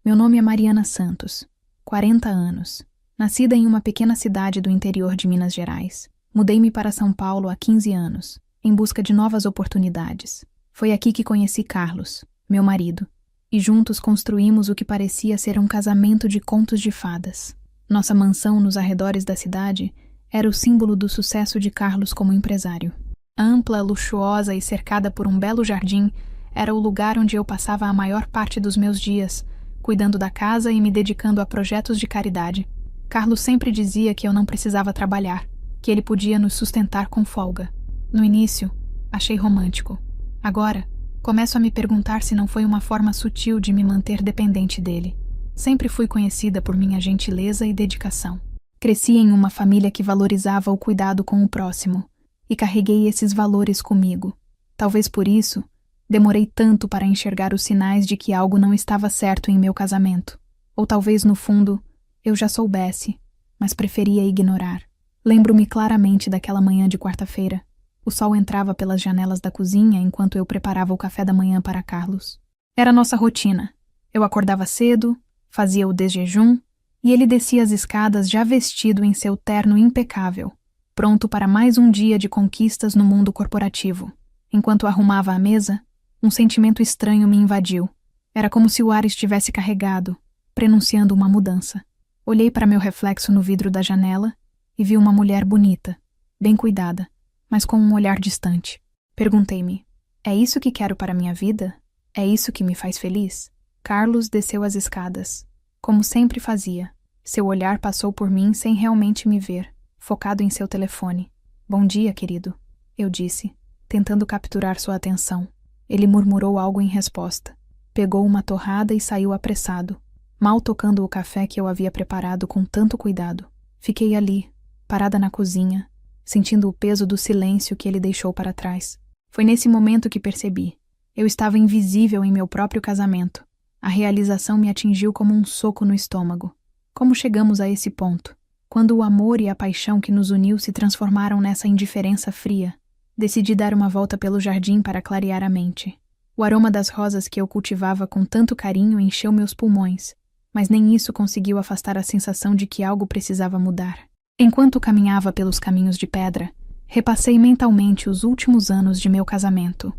Meu nome é Mariana Santos, 40 anos, nascida em uma pequena cidade do interior de Minas Gerais. Mudei-me para São Paulo há 15 anos, em busca de novas oportunidades. Foi aqui que conheci Carlos, meu marido, e juntos construímos o que parecia ser um casamento de contos de fadas. Nossa mansão nos arredores da cidade era o símbolo do sucesso de Carlos como empresário. Ampla, luxuosa e cercada por um belo jardim, era o lugar onde eu passava a maior parte dos meus dias, cuidando da casa e me dedicando a projetos de caridade. Carlos sempre dizia que eu não precisava trabalhar, que ele podia nos sustentar com folga. No início, achei romântico. Agora, começo a me perguntar se não foi uma forma sutil de me manter dependente dele. Sempre fui conhecida por minha gentileza e dedicação. Cresci em uma família que valorizava o cuidado com o próximo, e carreguei esses valores comigo. Talvez por isso, demorei tanto para enxergar os sinais de que algo não estava certo em meu casamento. Ou talvez, no fundo, eu já soubesse, mas preferia ignorar. Lembro-me claramente daquela manhã de quarta-feira. O sol entrava pelas janelas da cozinha enquanto eu preparava o café da manhã para Carlos. Era nossa rotina. Eu acordava cedo, fazia o desjejum, e ele descia as escadas já vestido em seu terno impecável, pronto para mais um dia de conquistas no mundo corporativo. Enquanto arrumava a mesa, um sentimento estranho me invadiu. Era como se o ar estivesse carregado, prenunciando uma mudança. Olhei para meu reflexo no vidro da janela e vi uma mulher bonita, bem cuidada, mas com um olhar distante. Perguntei-me, é isso que quero para minha vida? É isso que me faz feliz? Carlos desceu as escadas, como sempre fazia. Seu olhar passou por mim sem realmente me ver, focado em seu telefone. Bom dia, querido, eu disse, tentando capturar sua atenção. Ele murmurou algo em resposta. Pegou uma torrada e saiu apressado, mal tocando o café que eu havia preparado com tanto cuidado. Fiquei ali, parada na cozinha, sentindo o peso do silêncio que ele deixou para trás. Foi nesse momento que percebi. Eu estava invisível em meu próprio casamento. A realização me atingiu como um soco no estômago. Como chegamos a esse ponto? Quando o amor e a paixão que nos uniu se transformaram nessa indiferença fria, decidi dar uma volta pelo jardim para clarear a mente. O aroma das rosas que eu cultivava com tanto carinho encheu meus pulmões, mas nem isso conseguiu afastar a sensação de que algo precisava mudar. Enquanto caminhava pelos caminhos de pedra, repassei mentalmente os últimos anos de meu casamento.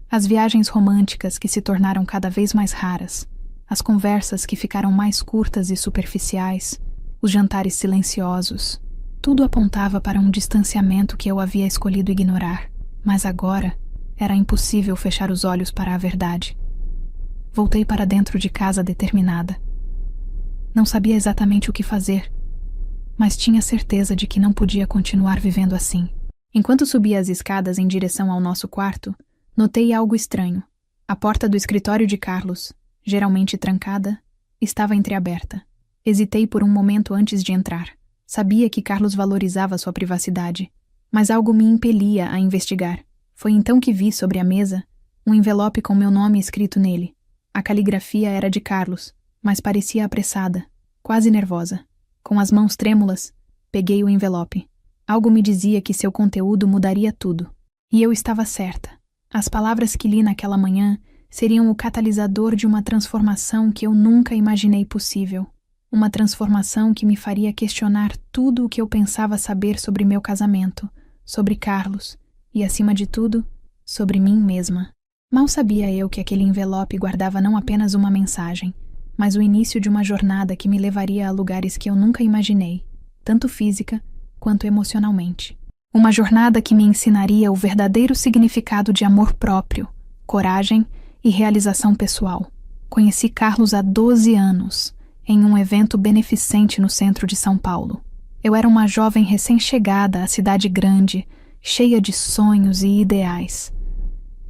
As viagens românticas que se tornaram cada vez mais raras, as conversas que ficaram mais curtas e superficiais, os jantares silenciosos. Tudo apontava para um distanciamento que eu havia escolhido ignorar, mas agora era impossível fechar os olhos para a verdade. Voltei para dentro de casa determinada. Não sabia exatamente o que fazer, mas tinha certeza de que não podia continuar vivendo assim. Enquanto subia as escadas em direção ao nosso quarto, notei algo estranho. A porta do escritório de Carlos, geralmente trancada, estava entreaberta. Hesitei por um momento antes de entrar. Sabia que Carlos valorizava sua privacidade, mas algo me impelia a investigar. Foi então que vi sobre a mesa um envelope com meu nome escrito nele. A caligrafia era de Carlos, mas parecia apressada, quase nervosa. Com as mãos trêmulas, peguei o envelope. Algo me dizia que seu conteúdo mudaria tudo. E eu estava certa. As palavras que li naquela manhã seriam o catalisador de uma transformação que eu nunca imaginei possível. Uma transformação que me faria questionar tudo o que eu pensava saber sobre meu casamento, sobre Carlos e, acima de tudo, sobre mim mesma. Mal sabia eu que aquele envelope guardava não apenas uma mensagem, mas o início de uma jornada que me levaria a lugares que eu nunca imaginei, tanto física quanto emocionalmente. Uma jornada que me ensinaria o verdadeiro significado de amor próprio, coragem e realização pessoal. Conheci Carlos há 12 anos, em um evento beneficente no centro de São Paulo. Eu era uma jovem recém-chegada à cidade grande, cheia de sonhos e ideais.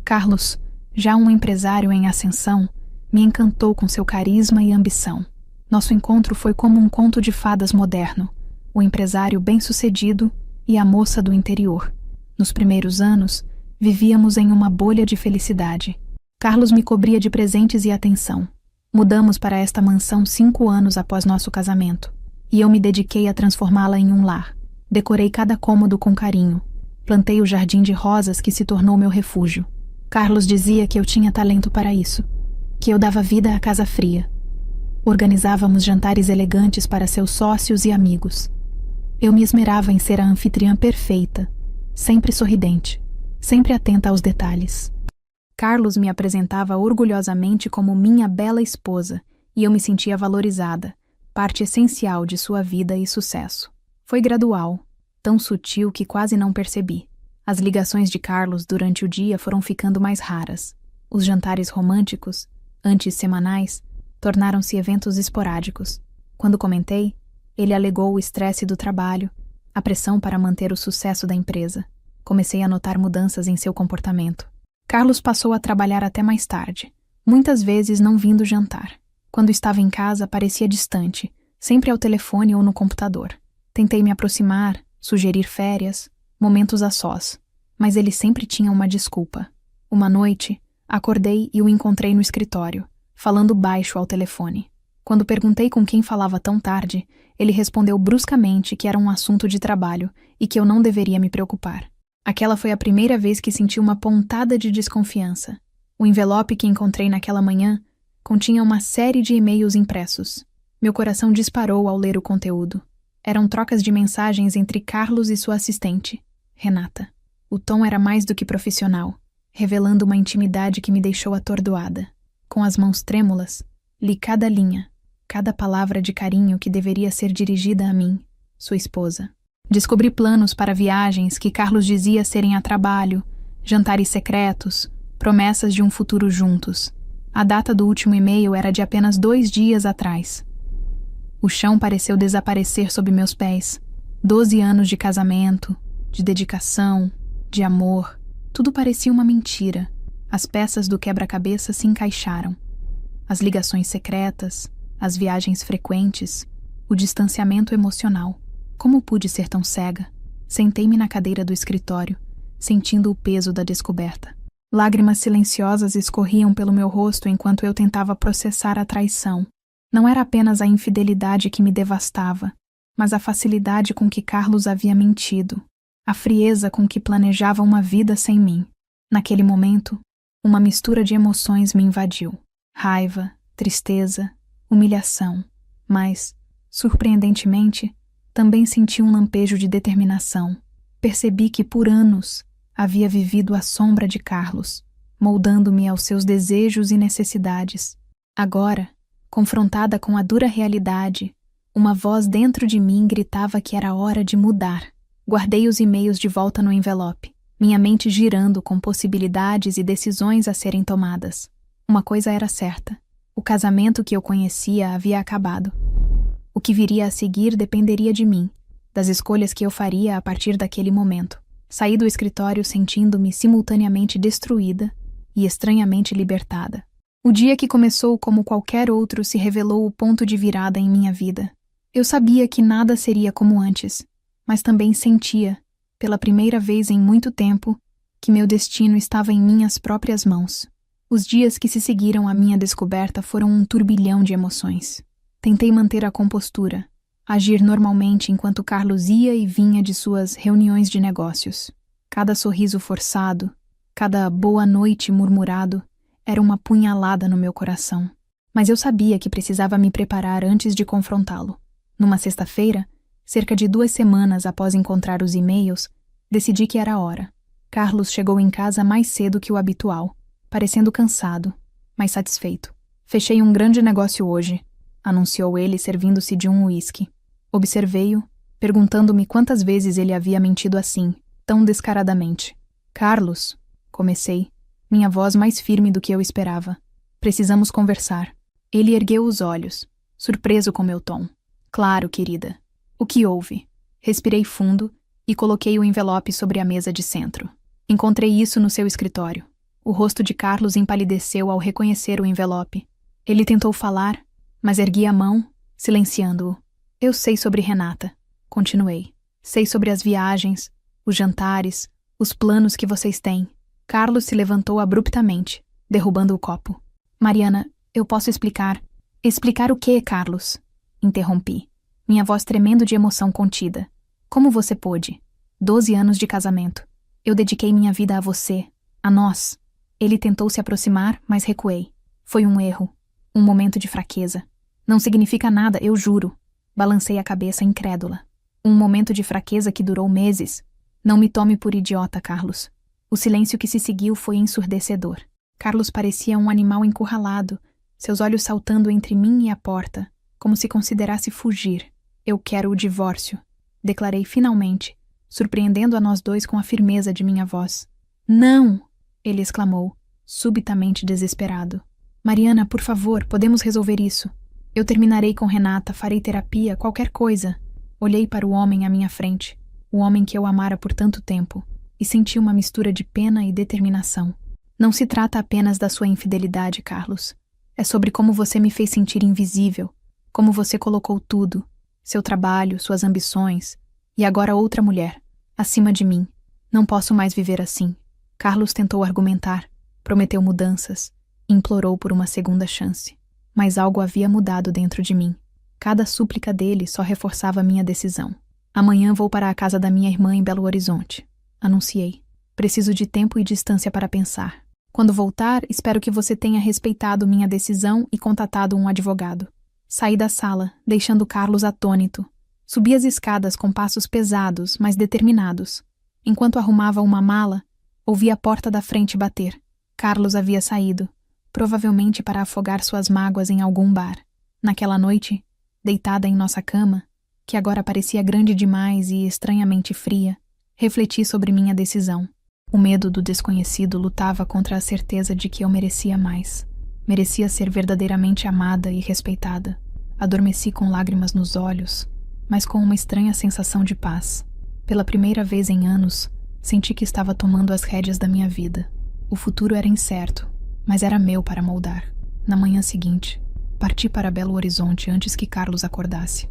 Carlos, já um empresário em ascensão, me encantou com seu carisma e ambição. Nosso encontro foi como um conto de fadas moderno, o empresário bem-sucedido e a moça do interior. Nos primeiros anos, vivíamos em uma bolha de felicidade. Carlos me cobria de presentes e atenção. Mudamos para esta mansão 5 anos após nosso casamento, e eu me dediquei a transformá-la em um lar. Decorei cada cômodo com carinho. Plantei o jardim de rosas que se tornou meu refúgio. Carlos dizia que eu tinha talento para isso, que eu dava vida à casa fria. Organizávamos jantares elegantes para seus sócios e amigos. Eu me esmerava em ser a anfitriã perfeita, sempre sorridente, sempre atenta aos detalhes. Carlos me apresentava orgulhosamente como minha bela esposa e eu me sentia valorizada, parte essencial de sua vida e sucesso. Foi gradual, tão sutil que quase não percebi. As ligações de Carlos durante o dia foram ficando mais raras. Os jantares românticos, antes semanais, tornaram-se eventos esporádicos. Quando comentei, ele alegou o estresse do trabalho, a pressão para manter o sucesso da empresa. Comecei a notar mudanças em seu comportamento. Carlos passou a trabalhar até mais tarde, muitas vezes não vindo jantar. Quando estava em casa, parecia distante, sempre ao telefone ou no computador. Tentei me aproximar, sugerir férias, momentos a sós, mas ele sempre tinha uma desculpa. Uma noite, acordei e o encontrei no escritório, falando baixo ao telefone. Quando perguntei com quem falava tão tarde, ele respondeu bruscamente que era um assunto de trabalho e que eu não deveria me preocupar. Aquela foi a primeira vez que senti uma pontada de desconfiança. O envelope que encontrei naquela manhã continha uma série de e-mails impressos. Meu coração disparou ao ler o conteúdo. Eram trocas de mensagens entre Carlos e sua assistente, Renata. O tom era mais do que profissional, revelando uma intimidade que me deixou atordoada. Com as mãos trêmulas, li cada linha, cada palavra de carinho que deveria ser dirigida a mim, sua esposa. Descobri planos para viagens que Carlos dizia serem a trabalho, jantares secretos, promessas de um futuro juntos. A data do último e-mail era de apenas 2 dias atrás. O chão pareceu desaparecer sob meus pés. 12 anos de casamento, de dedicação, de amor. Tudo parecia uma mentira. As peças do quebra-cabeça se encaixaram. As ligações secretas, as viagens frequentes, o distanciamento emocional. Como pude ser tão cega? Sentei-me na cadeira do escritório, sentindo o peso da descoberta. Lágrimas silenciosas escorriam pelo meu rosto enquanto eu tentava processar a traição. Não era apenas a infidelidade que me devastava, mas a facilidade com que Carlos havia mentido, a frieza com que planejava uma vida sem mim. Naquele momento, uma mistura de emoções me invadiu. Raiva, tristeza, humilhação, mas, surpreendentemente, também senti um lampejo de determinação. Percebi que por anos havia vivido à sombra de Carlos, moldando-me aos seus desejos e necessidades. Agora, confrontada com a dura realidade, uma voz dentro de mim gritava que era hora de mudar. Guardei os e-mails de volta no envelope, minha mente girando com possibilidades e decisões a serem tomadas. Uma coisa era certa: o casamento que eu conhecia havia acabado. O que viria a seguir dependeria de mim, das escolhas que eu faria a partir daquele momento. Saí do escritório sentindo-me simultaneamente destruída e estranhamente libertada. O dia que começou como qualquer outro se revelou o ponto de virada em minha vida. Eu sabia que nada seria como antes, mas também sentia, pela primeira vez em muito tempo, que meu destino estava em minhas próprias mãos. Os dias que se seguiram à minha descoberta foram um turbilhão de emoções. Tentei manter a compostura, agir normalmente enquanto Carlos ia e vinha de suas reuniões de negócios. Cada sorriso forçado, cada boa noite murmurado, era uma punhalada no meu coração. Mas eu sabia que precisava me preparar antes de confrontá-lo. Numa sexta-feira, cerca de 2 semanas após encontrar os e-mails, decidi que era a hora. Carlos chegou em casa mais cedo que o habitual, parecendo cansado, mas satisfeito. Fechei um grande negócio hoje, anunciou ele servindo-se de um uísque. Observei-o, perguntando-me quantas vezes ele havia mentido assim, tão descaradamente. Carlos, comecei, minha voz mais firme do que eu esperava. Precisamos conversar. Ele ergueu os olhos, surpreso com meu tom. Claro, querida. O que houve? Respirei fundo e coloquei o envelope sobre a mesa de centro. Encontrei isso no seu escritório. O rosto de Carlos empalideceu ao reconhecer o envelope. Ele tentou falar, mas ergui a mão, silenciando-o. Eu sei sobre Renata, continuei. Sei sobre as viagens, os jantares, os planos que vocês têm. Carlos se levantou abruptamente, derrubando o copo. Mariana, eu posso explicar. Explicar o quê, Carlos? Interrompi, minha voz tremendo de emoção contida. Como você pôde? 12 anos de casamento. Eu dediquei minha vida a você, a nós. Ele tentou se aproximar, mas recuei. Foi um erro, um momento de fraqueza. Não significa nada, eu juro. Balancei a cabeça incrédula. Um momento de fraqueza que durou meses. Não me tome por idiota, Carlos. O silêncio que se seguiu foi ensurdecedor. Carlos parecia um animal encurralado, seus olhos saltando entre mim e a porta, como se considerasse fugir. Eu quero o divórcio, declarei finalmente, surpreendendo a nós dois com a firmeza de minha voz. Não! Ele exclamou, subitamente desesperado. Mariana, por favor, podemos resolver isso. Eu terminarei com Renata, farei terapia, qualquer coisa. Olhei para o homem à minha frente, o homem que eu amara por tanto tempo, e senti uma mistura de pena e determinação. Não se trata apenas da sua infidelidade, Carlos. É sobre como você me fez sentir invisível, como você colocou tudo, seu trabalho, suas ambições, e agora outra mulher, acima de mim. Não posso mais viver assim. Carlos tentou argumentar, prometeu mudanças, implorou por uma segunda chance. Mas algo havia mudado dentro de mim. Cada súplica dele só reforçava minha decisão. Amanhã vou para a casa da minha irmã em Belo Horizonte, anunciei. Preciso de tempo e distância para pensar. Quando voltar, espero que você tenha respeitado minha decisão e contatado um advogado. Saí da sala, deixando Carlos atônito. Subi as escadas com passos pesados, mas determinados. Enquanto arrumava uma mala, ouvi a porta da frente bater. Carlos havia saído, provavelmente para afogar suas mágoas em algum bar. Naquela noite, deitada em nossa cama, que agora parecia grande demais e estranhamente fria, refleti sobre minha decisão. O medo do desconhecido lutava contra a certeza de que eu merecia mais. Merecia ser verdadeiramente amada e respeitada. Adormeci com lágrimas nos olhos, mas com uma estranha sensação de paz. Pela primeira vez em anos, senti que estava tomando as rédeas da minha vida. O futuro era incerto, mas era meu para moldar. Na manhã seguinte, parti para Belo Horizonte antes que Carlos acordasse.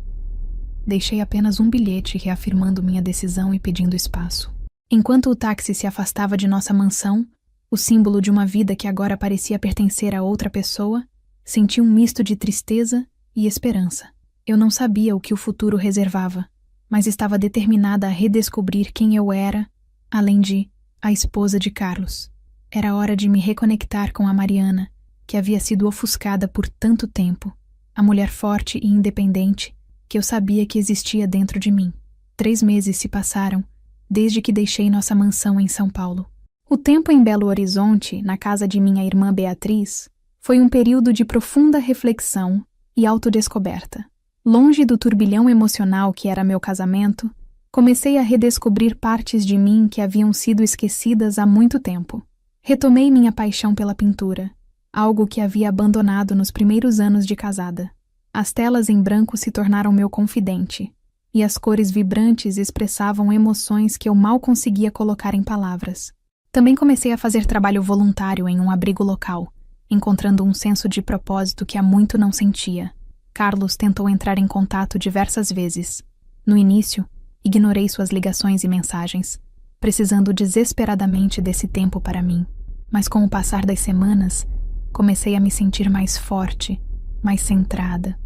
Deixei apenas um bilhete reafirmando minha decisão e pedindo espaço. Enquanto o táxi se afastava de nossa mansão, o símbolo de uma vida que agora parecia pertencer a outra pessoa, senti um misto de tristeza e esperança. Eu não sabia o que o futuro reservava, mas estava determinada a redescobrir quem eu era, além de a esposa de Carlos. Era hora de me reconectar com a Mariana, que havia sido ofuscada por tanto tempo, a mulher forte e independente que eu sabia que existia dentro de mim. 3 meses se passaram, desde que deixei nossa mansão em São Paulo. O tempo em Belo Horizonte, na casa de minha irmã Beatriz, foi um período de profunda reflexão e autodescoberta. Longe do turbilhão emocional que era meu casamento, comecei a redescobrir partes de mim que haviam sido esquecidas há muito tempo. Retomei minha paixão pela pintura, algo que havia abandonado nos primeiros anos de casada. As telas em branco se tornaram meu confidente, e as cores vibrantes expressavam emoções que eu mal conseguia colocar em palavras. Também comecei a fazer trabalho voluntário em um abrigo local, encontrando um senso de propósito que há muito não sentia. Carlos tentou entrar em contato diversas vezes. No início, ignorei suas ligações e mensagens, precisando desesperadamente desse tempo para mim. Mas com o passar das semanas, comecei a me sentir mais forte, mais centrada.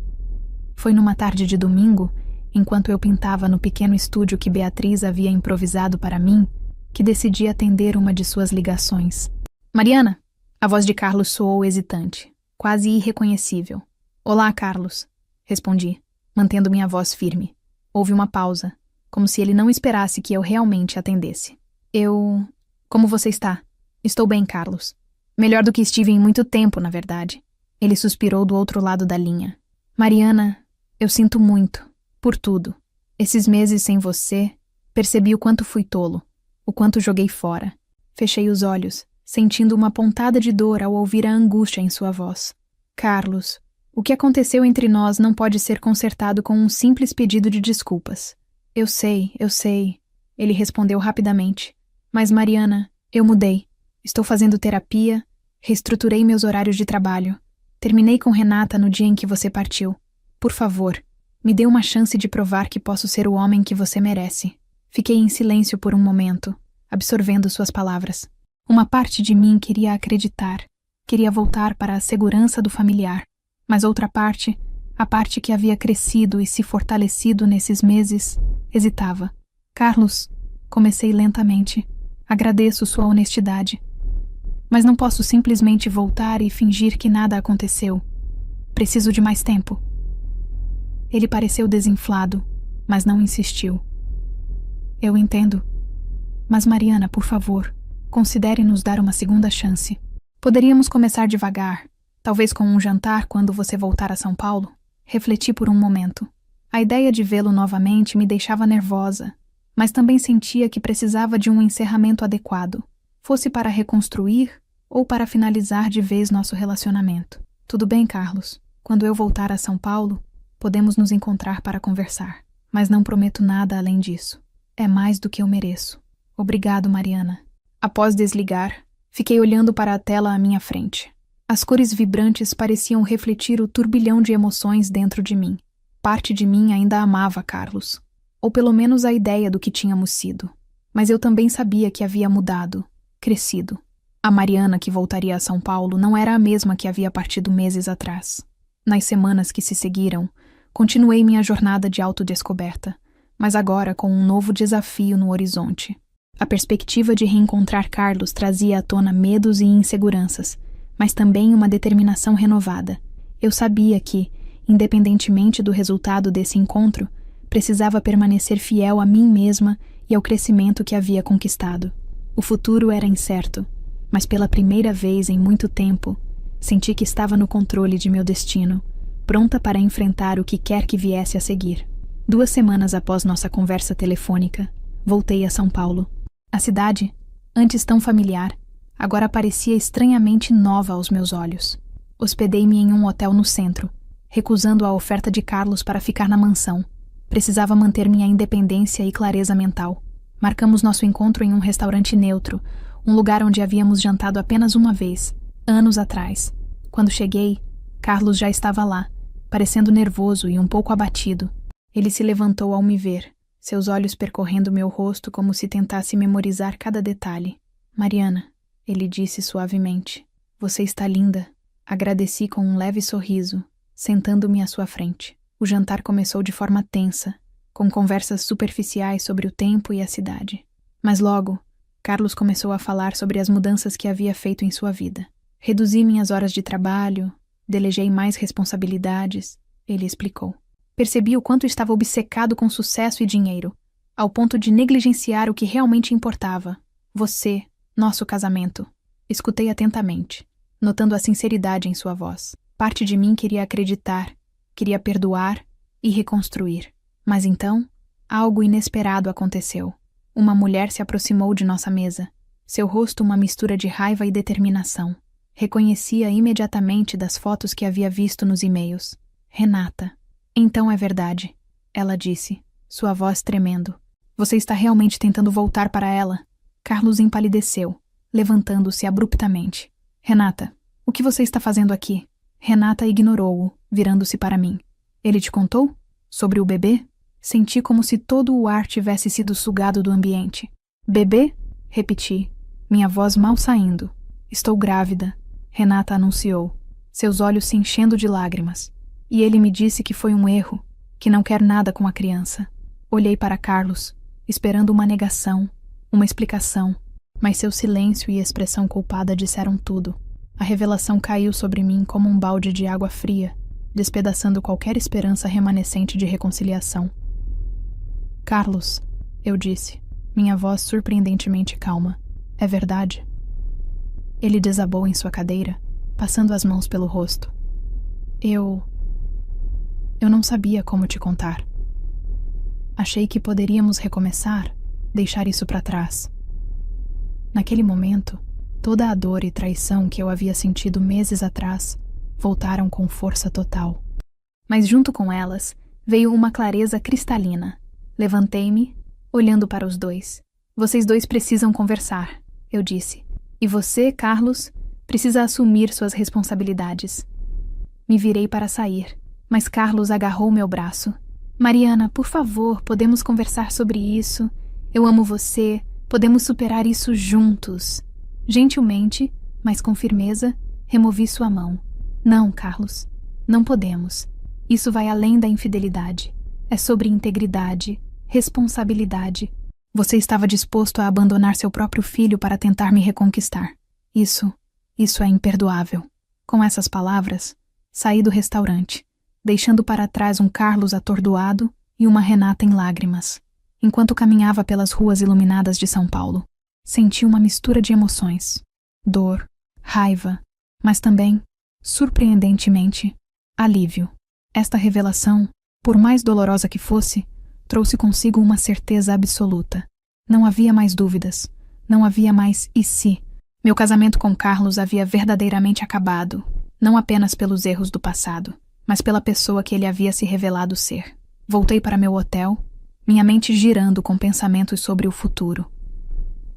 Foi numa tarde de domingo, enquanto eu pintava no pequeno estúdio que Beatriz havia improvisado para mim, que decidi atender uma de suas ligações. Mariana! A voz de Carlos soou hesitante, quase irreconhecível. Olá, Carlos, respondi, mantendo minha voz firme. Houve uma pausa, como se ele não esperasse que eu realmente atendesse. Como você está? Estou bem, Carlos. Melhor do que estive em muito tempo, na verdade. Ele suspirou do outro lado da linha. Mariana, eu sinto muito, por tudo. Esses meses sem você, percebi o quanto fui tolo, o quanto joguei fora. Fechei os olhos, sentindo uma pontada de dor ao ouvir a angústia em sua voz. Carlos, o que aconteceu entre nós não pode ser consertado com um simples pedido de desculpas. Eu sei, ele respondeu rapidamente. Mas, Mariana, eu mudei. Estou fazendo terapia, reestruturei meus horários de trabalho. Terminei com Renata no dia em que você partiu. Por favor, me dê uma chance de provar que posso ser o homem que você merece. Fiquei em silêncio por um momento, absorvendo suas palavras. Uma parte de mim queria acreditar, queria voltar para a segurança do familiar. Mas outra parte, a parte que havia crescido e se fortalecido nesses meses, hesitava. Carlos, comecei lentamente. Agradeço sua honestidade. Mas não posso simplesmente voltar e fingir que nada aconteceu. Preciso de mais tempo. Ele pareceu desinflado, mas não insistiu. Eu entendo. Mas Mariana, por favor, considere nos dar uma segunda chance. Poderíamos começar devagar, talvez com um jantar quando você voltar a São Paulo? Refleti por um momento. A ideia de vê-lo novamente me deixava nervosa, mas também sentia que precisava de um encerramento adequado, fosse para reconstruir ou para finalizar de vez nosso relacionamento. Tudo bem, Carlos. Quando eu voltar a São Paulo, podemos nos encontrar para conversar, mas não prometo nada além disso. É mais do que eu mereço. Obrigado, Mariana. Após desligar, fiquei olhando para a tela à minha frente. As cores vibrantes pareciam refletir o turbilhão de emoções dentro de mim. Parte de mim ainda amava Carlos, ou pelo menos a ideia do que tínhamos sido. Mas eu também sabia que havia mudado, crescido. A Mariana que voltaria a São Paulo não era a mesma que havia partido meses atrás. Nas semanas que se seguiram, continuei minha jornada de autodescoberta, mas agora com um novo desafio no horizonte. A perspectiva de reencontrar Carlos trazia à tona medos e inseguranças, mas também uma determinação renovada. Eu sabia que, independentemente do resultado desse encontro, precisava permanecer fiel a mim mesma e ao crescimento que havia conquistado. O futuro era incerto, mas pela primeira vez em muito tempo, senti que estava no controle de meu destino, pronta para enfrentar o que quer que viesse a seguir. 2 semanas após nossa conversa telefônica, voltei a São Paulo. A cidade, antes tão familiar, agora parecia estranhamente nova aos meus olhos. Hospedei-me em um hotel no centro, recusando a oferta de Carlos para ficar na mansão. Precisava manter minha independência e clareza mental. Marcamos nosso encontro em um restaurante neutro, um lugar onde havíamos jantado apenas uma vez, anos atrás. Quando cheguei, Carlos já estava lá, parecendo nervoso e um pouco abatido. Ele se levantou ao me ver, seus olhos percorrendo meu rosto como se tentasse memorizar cada detalhe. Mariana, ele disse suavemente, você está linda. Agradeci com um leve sorriso, sentando-me à sua frente. O jantar começou de forma tensa, com conversas superficiais sobre o tempo e a cidade. Mas logo, Carlos começou a falar sobre as mudanças que havia feito em sua vida. Reduzi minhas horas de trabalho, delegei mais responsabilidades, ele explicou. Percebi o quanto estava obcecado com sucesso e dinheiro, ao ponto de negligenciar o que realmente importava. Você, nosso casamento. Escutei atentamente, notando a sinceridade em sua voz. Parte de mim queria acreditar, queria perdoar e reconstruir. Mas então, algo inesperado aconteceu. Uma mulher se aproximou de nossa mesa, seu rosto uma mistura de raiva e determinação. Reconhecia imediatamente das fotos que havia visto nos e-mails. Renata. Então é verdade, ela disse, sua voz tremendo. Você está realmente tentando voltar para ela? Carlos empalideceu, levantando-se abruptamente. Renata, o que você está fazendo aqui? Renata ignorou-o, virando-se para mim. Ele te contou? Sobre o bebê? Senti como se todo o ar tivesse sido sugado do ambiente. Bebê? Repeti, minha voz mal saindo. Estou grávida, Renata anunciou, seus olhos se enchendo de lágrimas. E ele me disse que foi um erro, que não quer nada com a criança. Olhei para Carlos, esperando uma negação, uma explicação, mas seu silêncio e expressão culpada disseram tudo. A revelação caiu sobre mim como um balde de água fria, despedaçando qualquer esperança remanescente de reconciliação. Carlos, eu disse, minha voz surpreendentemente calma. É verdade? Ele desabou em sua cadeira, passando as mãos pelo rosto. Eu não sabia como te contar. Achei que poderíamos recomeçar, deixar isso para trás. Naquele momento, toda a dor e traição que eu havia sentido meses atrás voltaram com força total. Mas junto com elas, veio uma clareza cristalina. Levantei-me, olhando para os dois. Vocês dois precisam conversar, eu disse. E você, Carlos, precisa assumir suas responsabilidades. Me virei para sair, mas Carlos agarrou meu braço. Mariana, por favor, podemos conversar sobre isso. Eu amo você, podemos superar isso juntos. Gentilmente, mas com firmeza, removi sua mão. Não, Carlos, não podemos. Isso vai além da infidelidade. É sobre integridade, responsabilidade. Você estava disposto a abandonar seu próprio filho para tentar me reconquistar. Isso é imperdoável. Com essas palavras, saí do restaurante, deixando para trás um Carlos atordoado e uma Renata em lágrimas. Enquanto caminhava pelas ruas iluminadas de São Paulo, senti uma mistura de emoções: dor, raiva, mas também, surpreendentemente, alívio. Esta revelação, por mais dolorosa que fosse, trouxe consigo uma certeza absoluta. Não havia mais dúvidas, não havia mais e se. Meu casamento com Carlos havia verdadeiramente acabado, não apenas pelos erros do passado, mas pela pessoa que ele havia se revelado ser. Voltei para meu hotel, minha mente girando com pensamentos sobre o futuro.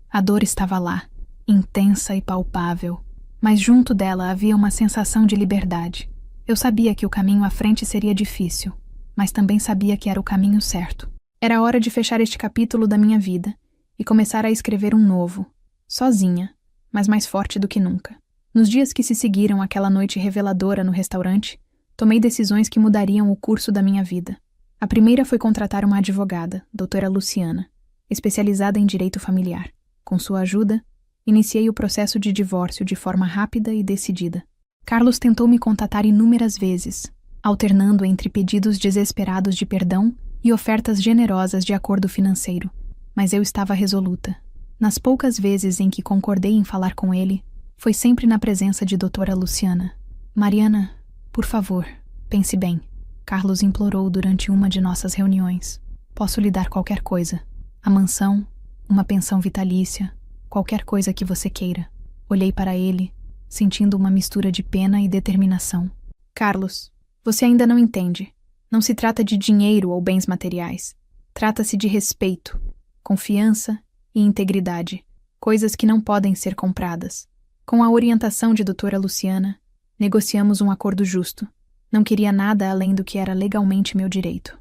A dor estava lá, intensa e palpável, mas junto dela havia uma sensação de liberdade. Eu sabia que o caminho à frente seria difícil, mas também sabia que era o caminho certo. Era hora de fechar este capítulo da minha vida e começar a escrever um novo, sozinha, mas mais forte do que nunca. Nos dias que se seguiram àquela noite reveladora no restaurante, tomei decisões que mudariam o curso da minha vida. A primeira foi contratar uma advogada, doutora Luciana, especializada em direito familiar. Com sua ajuda, iniciei o processo de divórcio de forma rápida e decidida. Carlos tentou me contatar inúmeras vezes, alternando entre pedidos desesperados de perdão e ofertas generosas de acordo financeiro, mas eu estava resoluta. Nas poucas vezes em que concordei em falar com ele, foi sempre na presença de doutora Luciana. Mariana, por favor, pense bem. Carlos implorou durante uma de nossas reuniões. Posso lhe dar qualquer coisa. A mansão, uma pensão vitalícia, qualquer coisa que você queira. Olhei para ele, sentindo uma mistura de pena e determinação. Carlos, você ainda não entende. Não se trata de dinheiro ou bens materiais. Trata-se de respeito, confiança e integridade, coisas que não podem ser compradas. Com a orientação de doutora Luciana, negociamos um acordo justo. Não queria nada além do que era legalmente meu direito.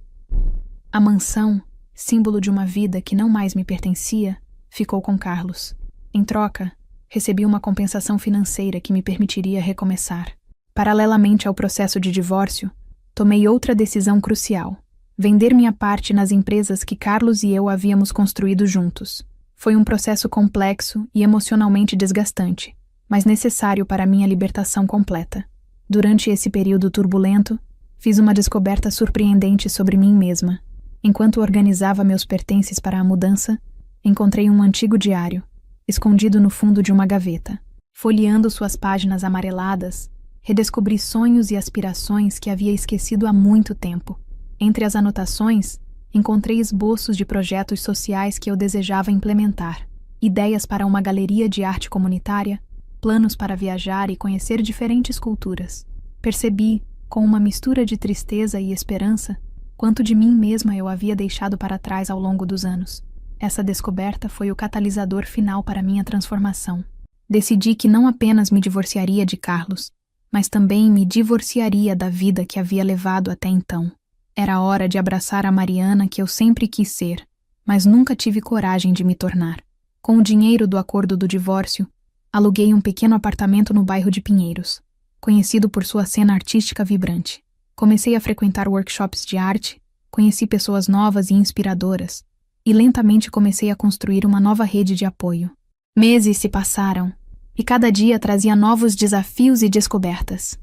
A mansão, símbolo de uma vida que não mais me pertencia, ficou com Carlos. Em troca, recebi uma compensação financeira que me permitiria recomeçar. Paralelamente ao processo de divórcio, tomei outra decisão crucial: vender minha parte nas empresas que Carlos e eu havíamos construído juntos. Foi um processo complexo e emocionalmente desgastante, mas necessário para minha libertação completa. Durante esse período turbulento, fiz uma descoberta surpreendente sobre mim mesma. Enquanto organizava meus pertences para a mudança, encontrei um antigo diário, escondido no fundo de uma gaveta. Folheando suas páginas amareladas, redescobri sonhos e aspirações que havia esquecido há muito tempo. Entre as anotações, encontrei esboços de projetos sociais que eu desejava implementar, ideias para uma galeria de arte comunitária, planos para viajar e conhecer diferentes culturas. Percebi, com uma mistura de tristeza e esperança, quanto de mim mesma eu havia deixado para trás ao longo dos anos. Essa descoberta foi o catalisador final para minha transformação. Decidi que não apenas me divorciaria de Carlos, mas também me divorciaria da vida que havia levado até então. Era hora de abraçar a Mariana que eu sempre quis ser, mas nunca tive coragem de me tornar. Com o dinheiro do acordo do divórcio, aluguei um pequeno apartamento no bairro de Pinheiros, conhecido por sua cena artística vibrante. Comecei a frequentar workshops de arte, conheci pessoas novas e inspiradoras, e lentamente comecei a construir uma nova rede de apoio. Meses se passaram, e cada dia trazia novos desafios e descobertas.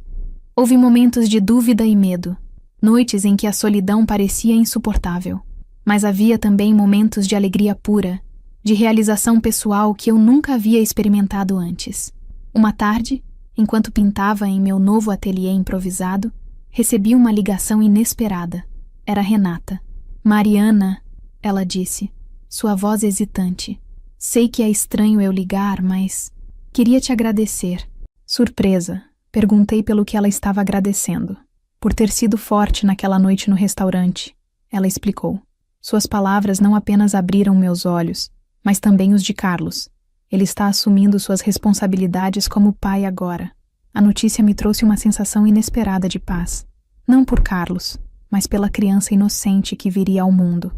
Houve momentos de dúvida e medo, noites em que a solidão parecia insuportável, mas havia também momentos de alegria pura, de realização pessoal que eu nunca havia experimentado antes. Uma tarde, enquanto pintava em meu novo ateliê improvisado, recebi uma ligação inesperada. Era Renata. Mariana, ela disse, sua voz hesitante. Sei que é estranho eu ligar, mas queria te agradecer. Surpresa, perguntei pelo que ela estava agradecendo. Por ter sido forte naquela noite no restaurante, ela explicou. Suas palavras não apenas abriram meus olhos, mas também os de Carlos. Ele está assumindo suas responsabilidades como pai agora. A notícia me trouxe uma sensação inesperada de paz. Não por Carlos, mas pela criança inocente que viria ao mundo.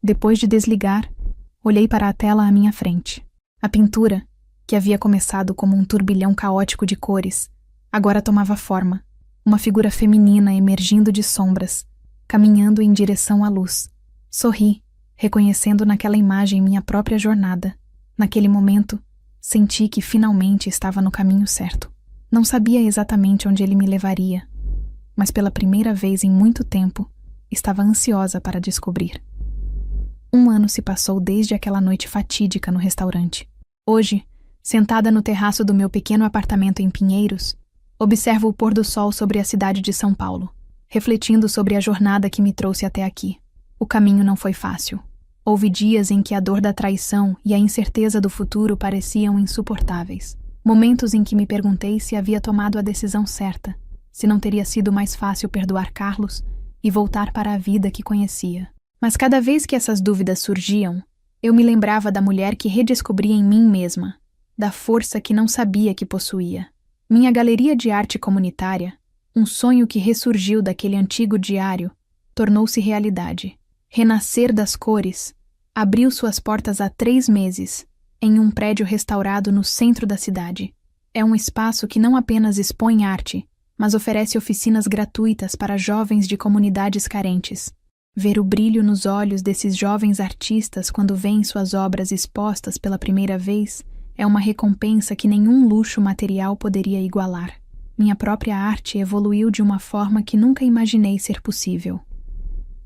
Depois de desligar, olhei para a tela à minha frente. A pintura, que havia começado como um turbilhão caótico de cores, agora tomava forma. Uma figura feminina emergindo de sombras, caminhando em direção à luz. Sorri, reconhecendo naquela imagem minha própria jornada. Naquele momento, senti que finalmente estava no caminho certo. Não sabia exatamente onde ele me levaria, mas pela primeira vez em muito tempo, estava ansiosa para descobrir. 1 ano se passou desde aquela noite fatídica no restaurante. Hoje, sentada no terraço do meu pequeno apartamento em Pinheiros, observo o pôr do sol sobre a cidade de São Paulo, refletindo sobre a jornada que me trouxe até aqui. O caminho não foi fácil. Houve dias em que a dor da traição e a incerteza do futuro pareciam insuportáveis. Momentos em que me perguntei se havia tomado a decisão certa, se não teria sido mais fácil perdoar Carlos e voltar para a vida que conhecia. Mas cada vez que essas dúvidas surgiam, eu me lembrava da mulher que redescobria em mim mesma, da força que não sabia que possuía. Minha galeria de arte comunitária, um sonho que ressurgiu daquele antigo diário, tornou-se realidade. Renascer das cores abriu suas portas há 3 meses, em um prédio restaurado no centro da cidade. É um espaço que não apenas expõe arte, mas oferece oficinas gratuitas para jovens de comunidades carentes. Ver o brilho nos olhos desses jovens artistas quando veem suas obras expostas pela primeira vez é uma recompensa que nenhum luxo material poderia igualar. Minha própria arte evoluiu de uma forma que nunca imaginei ser possível.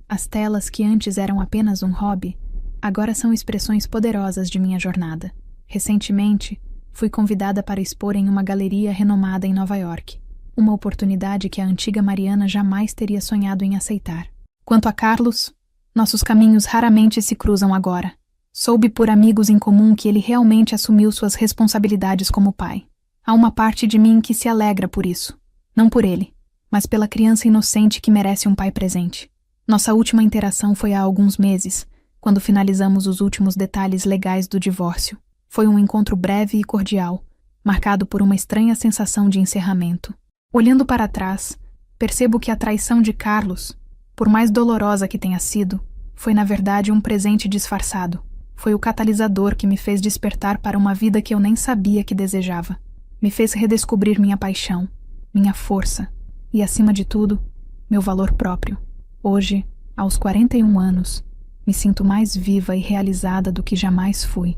As telas que antes eram apenas um hobby, agora são expressões poderosas de minha jornada. Recentemente, fui convidada para expor em uma galeria renomada em Nova York, uma oportunidade que a antiga Mariana jamais teria sonhado em aceitar. Quanto a Carlos, nossos caminhos raramente se cruzam agora. Soube por amigos em comum que ele realmente assumiu suas responsabilidades como pai. Há uma parte de mim que se alegra por isso, não por ele, mas pela criança inocente que merece um pai presente. Nossa última interação foi há alguns meses, quando finalizamos os últimos detalhes legais do divórcio. Foi um encontro breve e cordial, marcado por uma estranha sensação de encerramento. Olhando para trás, percebo que a traição de Carlos, por mais dolorosa que tenha sido, foi na verdade um presente disfarçado. Foi o catalisador que me fez despertar para uma vida que eu nem sabia que desejava. Me fez redescobrir minha paixão, minha força e, acima de tudo, meu valor próprio. Hoje, aos 41 anos, me sinto mais viva e realizada do que jamais fui.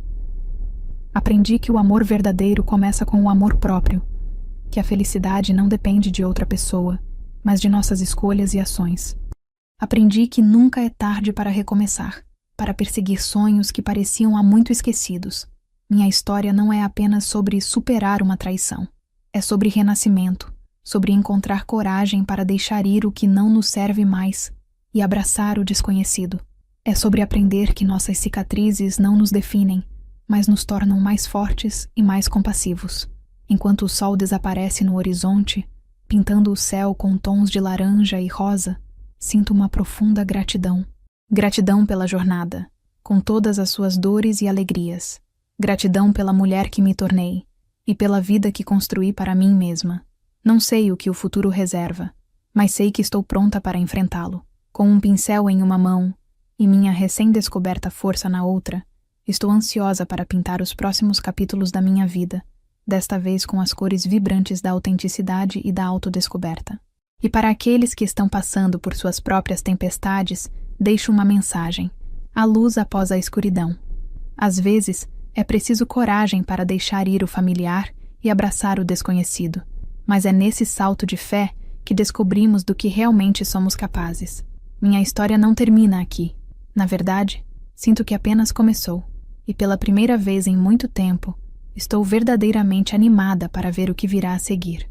Aprendi que o amor verdadeiro começa com o amor próprio, que a felicidade não depende de outra pessoa, mas de nossas escolhas e ações. Aprendi que nunca é tarde para recomeçar, para perseguir sonhos que pareciam há muito esquecidos. Minha história não é apenas sobre superar uma traição. É sobre renascimento, sobre encontrar coragem para deixar ir o que não nos serve mais e abraçar o desconhecido. É sobre aprender que nossas cicatrizes não nos definem, mas nos tornam mais fortes e mais compassivos. Enquanto o sol desaparece no horizonte, pintando o céu com tons de laranja e rosa, sinto uma profunda gratidão. Gratidão pela jornada, com todas as suas dores e alegrias. Gratidão pela mulher que me tornei e pela vida que construí para mim mesma. Não sei o que o futuro reserva, mas sei que estou pronta para enfrentá-lo. Com um pincel em uma mão e minha recém-descoberta força na outra, estou ansiosa para pintar os próximos capítulos da minha vida, desta vez com as cores vibrantes da autenticidade e da autodescoberta. E para aqueles que estão passando por suas próprias tempestades, deixo uma mensagem: a luz após a escuridão. Às vezes, é preciso coragem para deixar ir o familiar e abraçar o desconhecido, mas é nesse salto de fé que descobrimos do que realmente somos capazes. Minha história não termina aqui. Na verdade, sinto que apenas começou, e pela primeira vez em muito tempo, estou verdadeiramente animada para ver o que virá a seguir.